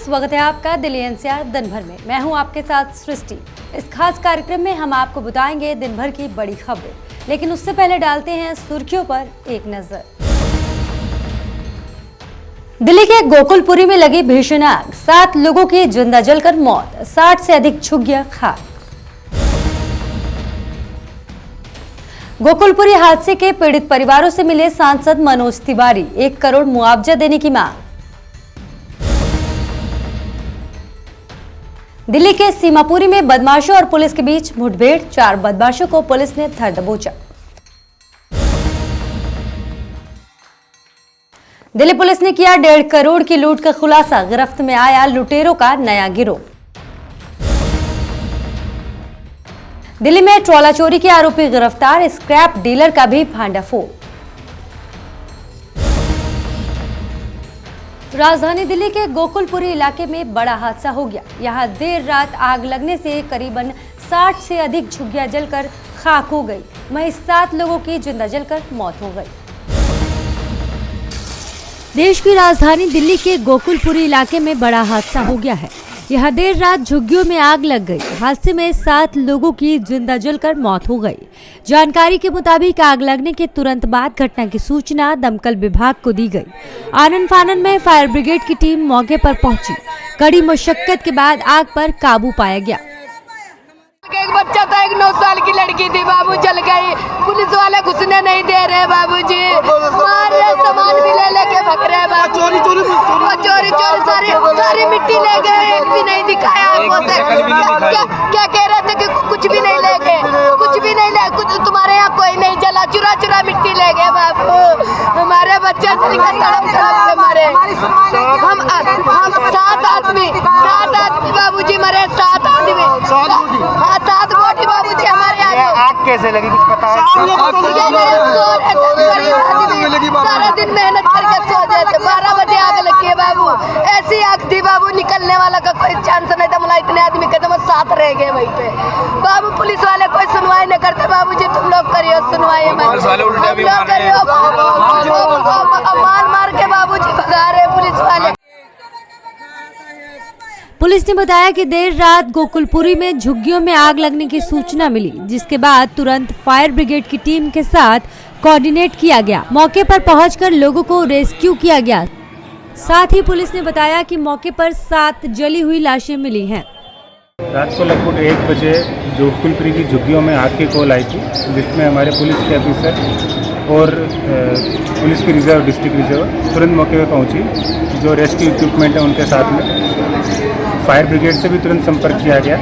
स्वागत है आपका दिल्ली एनसीआर दिन भर में। मैं हूं आपके साथ सृष्टि। इस खास कार्यक्रम में हम आपको बताएंगे दिन भर की बड़ी खबरें, लेकिन उससे पहले डालते हैं सुर्खियों पर एक नजर। दिल्ली के गोकुलपुरी में लगी भीषण आग, 7 लोगों की जिंदा जलकर मौत, 60 से अधिक झुग्गियां खाक। गोकुलपुरी हादसे के पीड़ित परिवारों से मिले सांसद मनोज तिवारी, 1 करोड़ मुआवजा देने की मांग। दिल्ली के सीमापुरी में बदमाशों और पुलिस के बीच मुठभेड़, 4 बदमाशों को पुलिस ने धर दबोचा। दिल्ली पुलिस ने किया 1.5 करोड़ की लूट का खुलासा, गिरफ्त में आया लुटेरों का नया गिरोह। दिल्ली में ट्रॉला चोरी के आरोपी गिरफ्तार, स्क्रैप डीलर का भी भांडाफोड़। राजधानी दिल्ली के गोकुलपुरी इलाके में बड़ा हादसा हो गया। यहां देर रात आग लगने से करीबन 60 से अधिक झुग्गियां जलकर खाक हो गई। वहीं 7 लोगों की जिंदा जलकर मौत हो गई। देश की राजधानी दिल्ली के गोकुलपुरी इलाके में बड़ा हादसा हो गया है। यहां देर रात झुग्गियों में आग लग गई। हादसे में 7 लोगों की जिंदा जलकर मौत हो गई। जानकारी के मुताबिक आग लगने के तुरंत बाद घटना की सूचना दमकल विभाग को दी गई। आनन फानन में फायर ब्रिगेड की टीम मौके पर पहुंची। कड़ी मशक्कत के बाद आग पर काबू पाया गया। एक बच्चा था, एक 9 साल की लड़की थी, बाबू जल गई। पुलिस वाले घुसने नहीं दे रहे बाबूजी, मार रहे, सामान भी ले लेके भग रहे बाबू। चोरी सारी मिट्टी ले गए, एक भी नहीं दिखाया आंखों से। क्या कह रहे थे कि कुछ भी नहीं ले गए, कुछ भी नहीं ले, कुछ तुम्हारे यहाँ कोई नहीं जला, चुरा मिट्टी ले गए बाबू। हमारे बच्चे तड़प के मरे। हम 7 आदमी बाबूजी मरे, 7 आदमी, 7 बॉडी बाबूजी हमारे यहाँ। आग कैसे लगी कुछ पता है? सारा दिन मेहनत करके सो जाते, 12 बजे आग लगी है बाबू। ऐसी आग थी बाबू, निकलने वाला का कोई चांस नहीं था। मतलब इतने आदमी के 7 रह गए वहीं पे बाबू। पुलिस वाले कोई सुनवाई नहीं करते बाबूजी, तुम लोग करियो सुनवाई, मार के बाबूजी भगा रहे पुलिस वाले। पुलिस ने बताया कि देर रात गोकुलपुरी में झुग्गियों में आग लगने की सूचना मिली, जिसके बाद तुरंत फायर ब्रिगेड की टीम के साथ कोऑर्डिनेट किया गया। मौके पर पहुंचकर लोगों को रेस्क्यू किया गया। साथ ही पुलिस ने बताया कि मौके पर 7 जली हुई लाशें मिली हैं। रात को लगभग 1 बजे गोकुलपुरी की झुग्गियों में आग की कॉल आई थी, जिसमें हमारे पुलिस के ऑफिसर और पुलिस की रिजर्व, डिस्ट्रिक्ट रिजर्व तुरंत मौके पर पहुंची। जो रेस्क्यू इक्विपमेंट है उनके साथ में फायर ब्रिगेड से भी तुरंत संपर्क किया गया।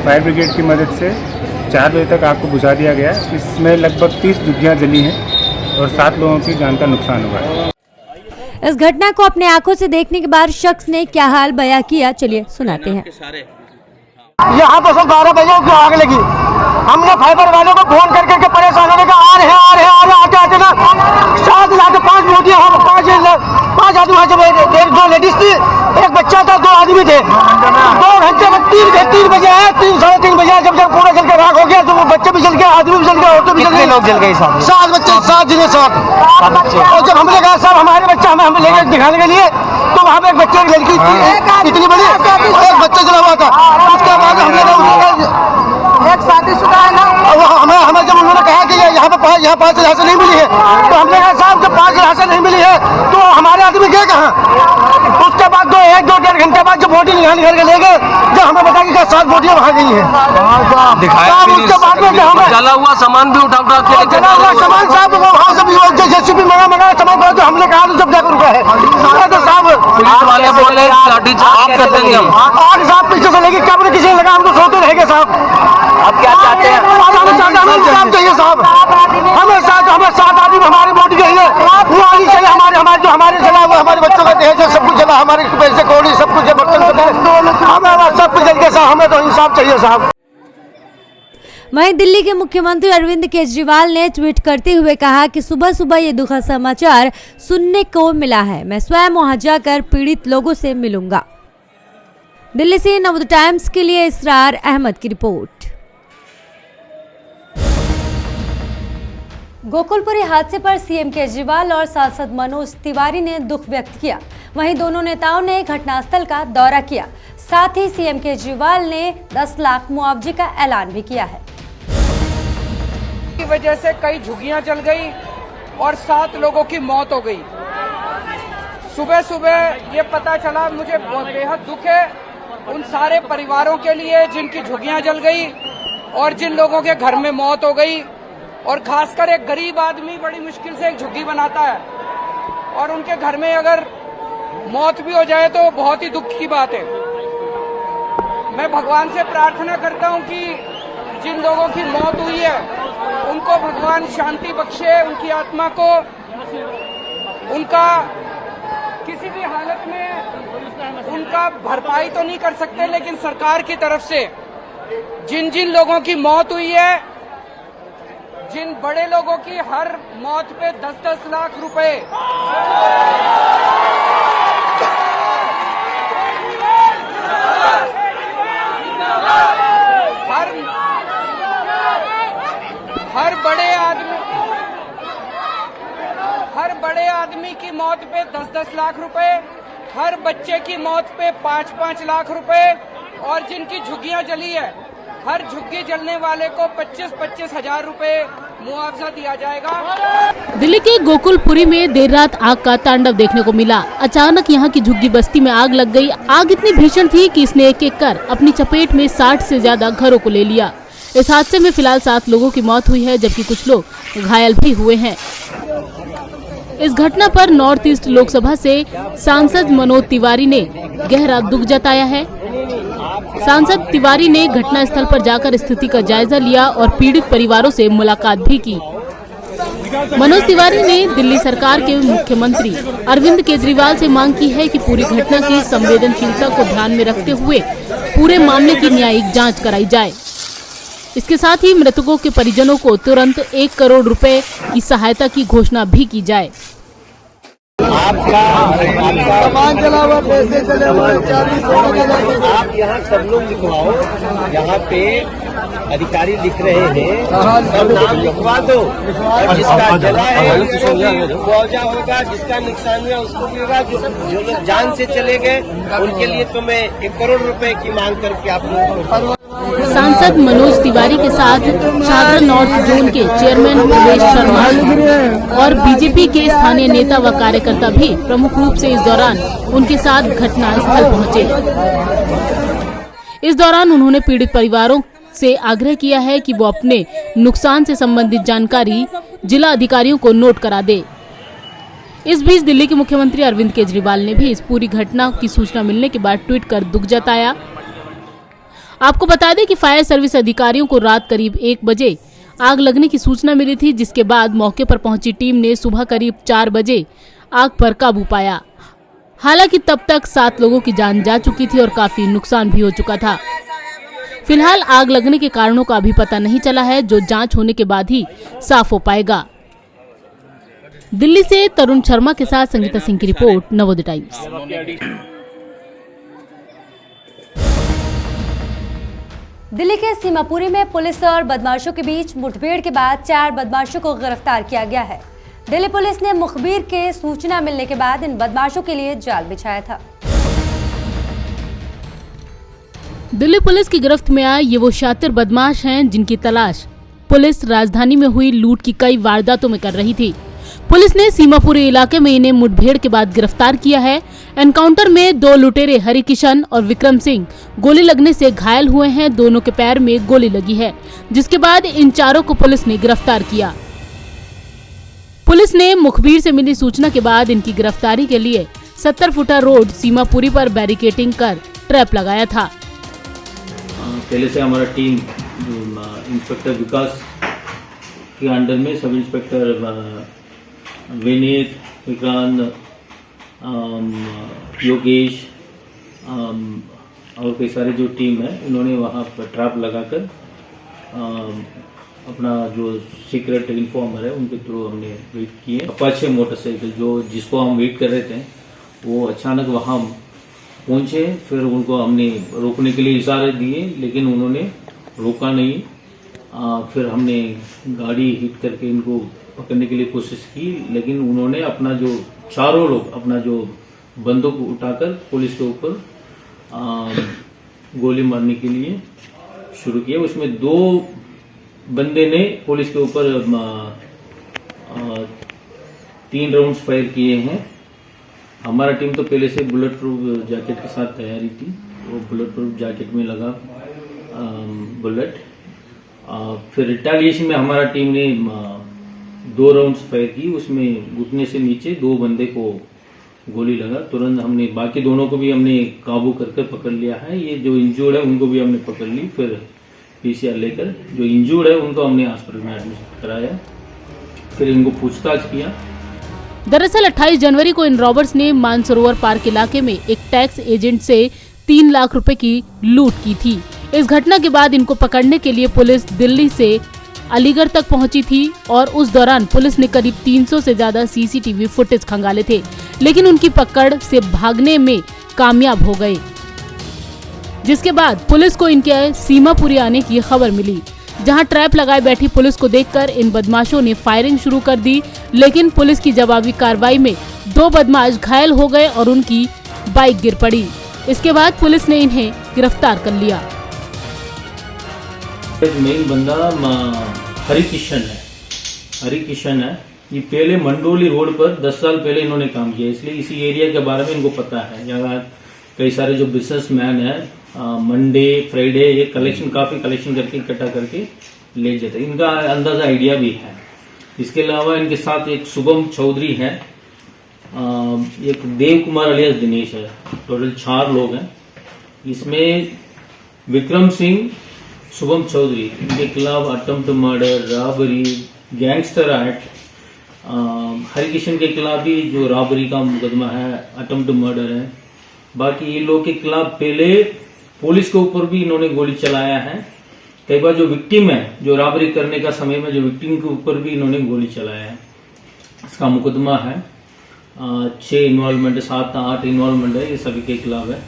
फायर ब्रिगेड की मदद से 4 बजे तक आग को बुझा दिया गया। इसमें लगभग 30 झुग्गियाँ जली हैं और 7 लोगों की जान का नुकसान हुआ है। इस घटना को अपने आंखों से देखने के बाद शख्स ने क्या हाल बयां किया, चलिए सुनाते हैं। यहाँ पर सब 12 बजे की आग लगी। हमने फाइबर वालों को फोन करके परेशान होने का आ रहे आते ना 7 लाख 5 मोटियाँ, 5 आदमी, 2 लेडीज थी, 1 बच्चा था, 2 आदमी थे। 2 घंटे में 3 बजे आए, 3 3:30 बजे जब पूरा जल के राख हो गया, तो वो बच्चे भी जल गए, आदमी भी जल गए, औरतें भी जल गए। लोग जल गए, 7 बच्चे, 7 जिले 7। और जब हमने कहा साहब हमारे बच्चा हमें लेकर दिखाने के लिए, तो वहाँ पे एक बच्चे की लड़की थी इतनी बड़ी, एक बच्चा जला हुआ था। उसके बाद हमने एक शादीशुदा है ना, हमें जब उन्होंने कहा कि यहाँ 5 लाशें नहीं मिली है, तो हमने कहा साहब जब 5 लाशें नहीं मिली है तो हमारे आदमी गए कहाँ? उसके बाद 1-2-1.5 घंटे बाद जब बॉडी निकाल के ले गए, जब हमें बताया कि 7 बॉडियाँ वहाँ गई हैं। उसके बाद में जला हुआ सामान भी उठा के सामान साहब वहाँ से भी जैसे भी मंगा सामान, जो हमने कहा जब जाकर रुका है तो साहब वाले बोले साहब पीछे से लेके क्या किसी ने लगा, हम तो सोते रहेंगे साहब। अब क्या चाहते हैं? हमें साहब चाहिए साहब, हमें 7 आदमी हमारी बॉडी चाहिए, वो आनी चाहिए। हमारे जला हुआ, हमारे बच्चों का दहेज सब कुछ जला, हमारे पैसे कौड़ी सब कुछ बर्तन हमें सब कुछ जल के साहब, हमें तो इंसाफ चाहिए साहब। वहीं दिल्ली के मुख्यमंत्री अरविंद केजरीवाल ने ट्वीट करते हुए कहा कि सुबह सुबह ये दुखद समाचार सुनने को मिला है। मैं स्वयं वहां जाकर पीड़ित लोगों से मिलूंगा। दिल्ली से नवोदय टाइम्स के लिए इसरार अहमद की रिपोर्ट। गोकुलपुरी हादसे पर सीएम केजरीवाल और सांसद मनोज तिवारी ने दुख व्यक्त किया। वहीं दोनों नेताओं ने घटनास्थल का दौरा किया। साथ ही सीएम केजरीवाल ने 10 लाख मुआवजे का ऐलान भी किया है। की वजह से कई झुग्गियां जल गई और 7 लोगों की मौत हो गई। सुबह सुबह ये पता चला, मुझे बेहद दुख है उन सारे परिवारों के लिए जिनकी झुग्गियां जल गई और जिन लोगों के घर में मौत हो गई। और खासकर एक गरीब आदमी बड़ी मुश्किल से एक झुग्गी बनाता है और उनके घर में अगर मौत भी हो जाए तो बहुत ही दुख की बात है। मैं भगवान से प्रार्थना करता हूं कि जिन लोगों की मौत हुई है उनको भगवान शांति बख्शे, उनकी आत्मा को उनका किसी भी हालत में उनका भरपाई तो नहीं कर सकते, लेकिन सरकार की तरफ से जिन जिन लोगों की मौत हुई है, जिन बड़े लोगों की हर मौत पे 10-10 लाख रुपए, हर बड़े आदमी की मौत पे 10-10 लाख रुपए, हर बच्चे की मौत पे 5-5 लाख रुपए और जिनकी झुग्गियां जली है हर झुग्गी जलने वाले को 25-25 हजार रुपए मुआवजा दिया जाएगा। दिल्ली के गोकुलपुरी में देर रात आग का तांडव देखने को मिला। अचानक यहां की झुग्गी बस्ती में आग लग गई। आग इतनी भीषण थी कि इसने एक एक कर अपनी चपेट में 60 से ज्यादा घरों को ले लिया। इस हादसे में फिलहाल 7 लोगों की मौत हुई है, जबकि कुछ लोग घायल भी हुए हैं। इस घटना पर नॉर्थ ईस्ट लोकसभा से सांसद मनोज तिवारी ने गहरा दुख जताया है। सांसद तिवारी ने घटना स्थल पर जाकर स्थिति का जायजा लिया और पीड़ित परिवारों से मुलाकात भी की। मनोज तिवारी ने दिल्ली सरकार के मुख्यमंत्री अरविंद केजरीवाल से मांग की है कि पूरी घटना की संवेदनशीलता को ध्यान में रखते हुए पूरे मामले की न्यायिक जांच कराई जाए। इसके साथ ही मृतकों के परिजनों को तुरंत 1 करोड़ रुपए की सहायता की घोषणा भी की जाए। आपका सामान चला हुआ, पैसे चले हुए, आप यहाँ सब लोग लिखवाओ। यहाँ पे अधिकारी लिख रहे हैं, सब नाम लिखवा दो। और जिसका जला है उसको भी मुआवजा होगा, जिसका नुकसान हुआ उसको भी होगा। जो लोग जान से चले गए उनके लिए तो मैं 1 करोड़ रुपए की मांग करके आप लोगों को। सांसद मनोज तिवारी के साथ शाहदरा नॉर्थ जोन के चेयरमैन प्रवेश शर्मा और बीजेपी के स्थानीय नेता व कार्यकर्ता भी प्रमुख रूप से इस दौरान उनके साथ घटना स्थल पहुंचे। इस दौरान उन्होंने पीड़ित परिवारों से आग्रह किया है कि वो अपने नुकसान से संबंधित जानकारी जिला अधिकारियों को नोट करा दे। इस बीच दिल्ली के मुख्यमंत्री अरविंद केजरीवाल ने भी इस पूरी घटना की सूचना मिलने के बाद ट्वीट कर दुख जताया। आपको बता दें कि फायर सर्विस अधिकारियों को रात करीब 1 बजे आग लगने की सूचना मिली थी, जिसके बाद मौके पर पहुंची टीम ने सुबह करीब 4 बजे आग पर काबू पाया। हालांकि तब तक 7 लोगों की जान जा चुकी थी और काफी नुकसान भी हो चुका था। फिलहाल आग लगने के कारणों का अभी पता नहीं चला है, जो जांच होने के बाद ही साफ हो पाएगा। दिल्ली से तरुण शर्मा के साथ संगीता सिंह की रिपोर्ट, नवोदय टाइम्स। दिल्ली के सीमापुरी में पुलिस और बदमाशों के बीच मुठभेड़ के बाद 4 बदमाशों को गिरफ्तार किया गया है। दिल्ली पुलिस ने मुखबिर के सूचना मिलने के बाद इन बदमाशों के लिए जाल बिछाया था। दिल्ली पुलिस की गिरफ्त में आए ये वो शातिर बदमाश हैं जिनकी तलाश पुलिस राजधानी में हुई लूट की कई वारदातों में कर रही थी। पुलिस ने सीमापुरी इलाके में इन्हें मुठभेड़ के बाद गिरफ्तार किया है। एनकाउंटर में 2 लुटेरे हरिकिशन और विक्रम सिंह गोली लगने से घायल हुए हैं। दोनों के पैर में गोली लगी है, जिसके बाद इन चारों को पुलिस ने गिरफ्तार किया। पुलिस ने मुखबिर से मिली सूचना के बाद इनकी गिरफ्तारी के लिए 70 फुटा रोड सीमापुरी पर बैरिकेटिंग कर ट्रैप लगाया था। पहले से हमारा टीम इंस्पेक्टर विकास के अंडर में सब इंस्पेक्टर विनीत, विक्रांत, योगेश और कई सारे जो टीम है, उन्होंने वहाँ पर ट्रैप लगाकर अपना जो सीक्रेट इन्फॉर्मर है उनके थ्रू हमने वेट किए। अपाचे मोटरसाइकिल जिसको हम वेट कर रहे थे, वो अचानक वहाँ पहुँचे। फिर उनको हमने रोकने के लिए इशारे दिए, लेकिन उन्होंने रोका नहीं। फिर हमने गाड़ी हिट करके इनको पकड़ने के लिए कोशिश की, लेकिन उन्होंने अपना जो चारों लोग अपना जो बंदूक उठाकर पुलिस के ऊपर गोली मारने के लिए शुरू किया। उसमें 2 बंदे ने पुलिस के ऊपर 3 राउंड्स फायर किए हैं। हमारा टीम तो पहले से बुलेट प्रूफ जैकेट के साथ तैयारी थी, वो बुलेट प्रूफ जैकेट में लगा बुलेट। फिर रिटेलिएशन में हमारा टीम ने 2 राउंड्स फायर की, उसमें घुटने से नीचे 2 बंदे को गोली लगा। तुरंत हमने बाकी दोनों को भी हमने काबू करके पकड़ लिया है। ये जो इंजर्ड है उनको भी हमने पकड़ ली, फिर पीसीआर लेकर जो इंजर्ड है उनको हमने हॉस्पिटल में एडमिट कराया, फिर इनको पूछताछ किया। दरअसल 28 जनवरी को इन रॉबर्स ने मानसरोवर पार्क इलाके में एक टैक्स एजेंट से 3 लाख रुपए की लूट की थी। इस घटना के बाद इनको पकड़ने के लिए पुलिस दिल्ली से अलीगढ़ तक पहुंची थी और उस दौरान पुलिस ने करीब 300 से ज्यादा सीसीटीवी फुटेज खंगाले थे, लेकिन उनकी पकड़ से भागने में कामयाब हो गए, जिसके बाद पुलिस को इनके सीमापुरी आने की खबर मिली, जहां ट्रैप लगाए बैठी पुलिस को देखकर इन बदमाशों ने फायरिंग शुरू कर दी, लेकिन पुलिस की जवाबी कार्रवाई में 2 बदमाश घायल हो गए और उनकी बाइक गिर पड़ी। इसके बाद पुलिस ने इन्हें गिरफ्तार कर लिया। मेन बंदा हरिकिशन है। ये पहले मंडोली रोड पर 10 साल पहले इन्होंने काम किया, इसलिए इसी एरिया के बारे में इनको पता है। यहाँ कई सारे जो बिजनेसमैन है मंडे फ्राइडे ये काफी कलेक्शन करके इकट्ठा करके ले जाते हैं, इनका अंदाजा आइडिया भी है। इसके अलावा इनके साथ एक शुभम चौधरी है, एक देव कुमार अलियास दिनेश है, टोटल 4 लोग हैं। इसमें विक्रम सिंह, शुभम चौधरी, इनके खिलाफ attempt murder, robbery, gangster act, Harikishan के खिलाफ भी जो रॉबरी का मुकदमा है, अटेम्प्ट मर्डर है। बाकी ये लोग के खिलाफ पहले पुलिस के ऊपर भी इन्होंने गोली चलाया है। कई बार जो विक्टिम है, जो रॉबरी करने का समय में जो विक्टिम के ऊपर भी इन्होंने गोली चलाया है, इसका मुकदमा है। 6 इन्वॉल्वमेंट, 7-8 इन्वॉल्वमेंट है, ये सभी के खिलाफ है।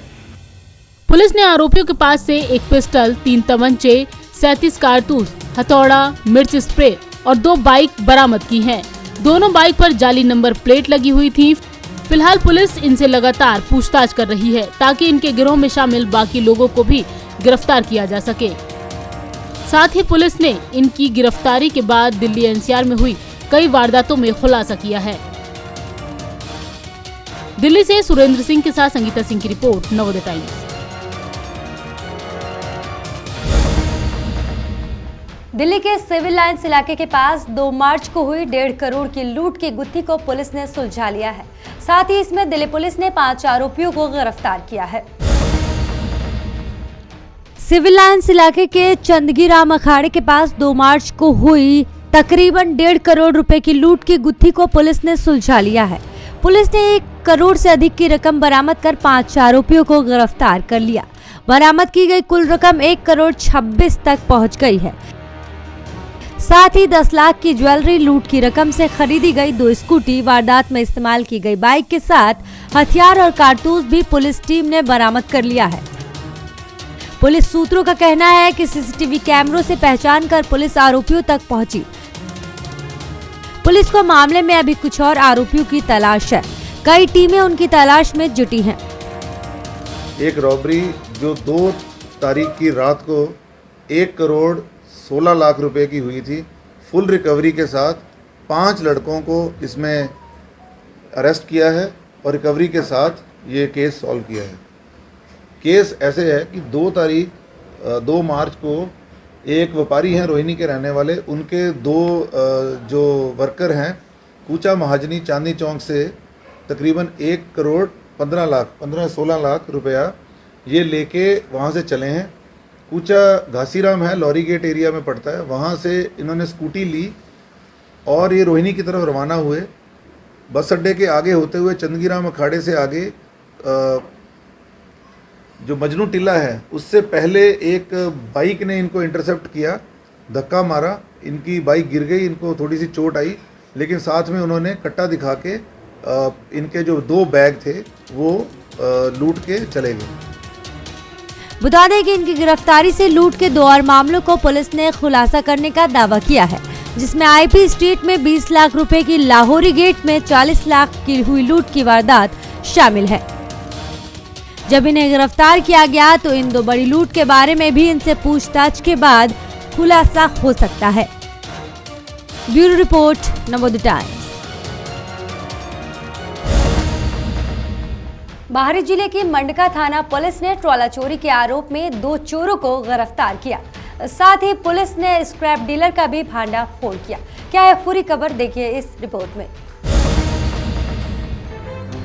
पुलिस ने आरोपियों के पास से एक पिस्टल, 3 तमंचे, 37 कारतूस, हथौड़ा, मिर्च स्प्रे और 2 बाइक बरामद की हैं। दोनों बाइक पर जाली नंबर प्लेट लगी हुई थी। फिलहाल पुलिस इनसे लगातार पूछताछ कर रही है ताकि इनके गिरोह में शामिल बाकी लोगों को भी गिरफ्तार किया जा सके। साथ ही पुलिस ने इनकी गिरफ्तारी के बाद दिल्ली एनसीआर में हुई कई वारदातों में खुलासा किया है। दिल्ली से सुरेंद्र सिंह के साथ संगीता सिंह की रिपोर्ट, नवोदय टाइम्स। दिल्ली के सिविल लाइंस इलाके के पास 2 मार्च को हुई 1.5 करोड़ की लूट की गुत्थी को पुलिस ने सुलझा लिया है। साथ ही इसमें दिल्ली पुलिस ने 5 आरोपियों को गिरफ्तार किया है। सिविल लाइंस इलाके के चंदगीराम अखाड़े के पास 2 मार्च को हुई तकरीबन 1.5 करोड़ रुपए की लूट की गुत्थी को पुलिस ने सुलझा लिया है। पुलिस ने 1 करोड़ से अधिक की रकम बरामद कर 5 आरोपियों को गिरफ्तार कर लिया। बरामद की गई कुल रकम 1 करोड़ 26 तक पहुंच गई है। साथ ही 10 लाख की ज्वेलरी, लूट की रकम से खरीदी गई 2 स्कूटी, वारदात में इस्तेमाल की गई बाइक के साथ हथियार और कारतूस भी पुलिस टीम ने बरामद कर लिया है। पुलिस सूत्रों का कहना है कि सीसीटीवी कैमरों से पहचान कर पुलिस आरोपियों तक पहुंची। पुलिस को मामले में अभी कुछ और आरोपियों की तलाश है। कई टीमें उनकी तलाश में जुटी हैं। एक रॉबरी जो 2 तारीख की रात को 1 करोड़ 16 लाख रुपए की हुई थी, फुल रिकवरी के साथ 5 लड़कों को इसमें अरेस्ट किया है और रिकवरी के साथ ये केस सॉल्व किया है। केस ऐसे है कि 2 मार्च को एक व्यापारी हैं रोहिणी के रहने वाले, उनके 2 जो वर्कर हैं कूचा महाजनी चांदनी चौक से तकरीबन 1 करोड़ 15-16 लाख रुपया ये लेके वहाँ से चले हैं। कूचा घासीराम है, लॉरी गेट एरिया में पड़ता है, वहाँ से इन्होंने स्कूटी ली और ये रोहिणी की तरफ रवाना हुए। बस अड्डे के आगे होते हुए चंदगीराम अखाड़े से आगे जो मजनू टिल्ला है उससे पहले एक बाइक ने इनको इंटरसेप्ट किया, धक्का मारा, इनकी बाइक गिर गई, इनको थोड़ी सी चोट आई, लेकिन साथ में उन्होंने कट्टा दिखा के इनके जो 2 बैग थे वो लूट के चले गए। बता दें कि इनकी गिरफ्तारी से लूट के 2 और मामलों को पुलिस ने खुलासा करने का दावा किया है। जिसमें आईपी स्ट्रीट में 20 लाख रुपए की, लाहौरी गेट में 40 लाख की हुई लूट की वारदात शामिल है। जब इन्हें गिरफ्तार किया गया तो इन 2 बड़ी लूट के बारे में भी इनसे पूछताछ के बाद खुलासा हो सकता है। Bureau report, Navodaya times. बाहरी जिले की मंडका थाना पुलिस ने ट्रॉला चोरी के आरोप में 2 चोरों को गिरफ्तार किया। साथ ही पुलिस ने स्क्रैप डीलर का भी भांडाफोड़ किया। क्या है पूरी खबर, देखिए इस रिपोर्ट में।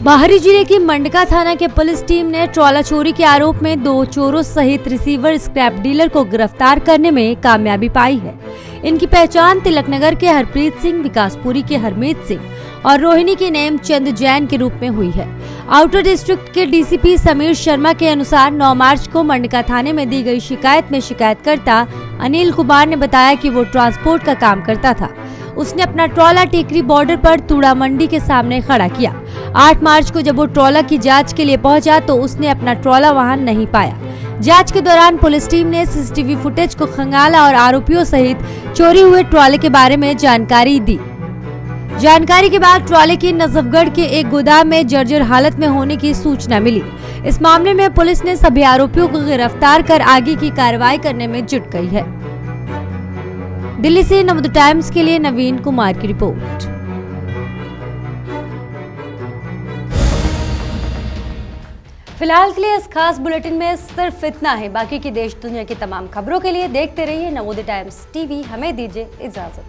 बाहरी जिले की मंडका थाना के पुलिस टीम ने ट्रॉला चोरी के आरोप में 2 चोरों सहित रिसीवर स्क्रैप डीलर को गिरफ्तार करने में कामयाबी पाई है। इनकी पहचान तिलकनगर के हरप्रीत सिंह, विकासपुरी के हरमीत सिंह और रोहिणी के नेमचंद जैन के रूप में हुई है। आउटर डिस्ट्रिक्ट के डीसीपी समीर शर्मा के अनुसार 9 मार्च को मंडका थाने में दी गई शिकायत में शिकायतकर्ता अनिल कुमार ने बताया कि वो ट्रांसपोर्ट का काम करता था। उसने अपना ट्रॉला टेकरी बॉर्डर पर तूड़ा मंडी के सामने खड़ा किया। 8 मार्च को जब वो ट्रॉला की जांच के लिए पहुंचा तो उसने अपना ट्रॉला वहां नहीं पाया। जांच के दौरान पुलिस टीम ने सीसीटीवी फुटेज को खंगाला और आरोपियों सहित चोरी हुए ट्रॉले के बारे में जानकारी दी। जानकारी के बाद ट्रॉले की नजफगढ़ के एक गोदाम में जर्जर हालत में होने की सूचना मिली। इस मामले में पुलिस ने सभी आरोपियों को गिरफ्तार कर आगे की कार्रवाई करने में जुट गई है। दिल्ली से नवोदय टाइम्स के लिए नवीन कुमार की रिपोर्ट। फिलहाल के लिए इस खास बुलेटिन में सिर्फ इतना है। बाकी की देश दुनिया की तमाम खबरों के लिए देखते रहिए नवोदय टाइम्स टीवी। हमें दीजिए इजाजत।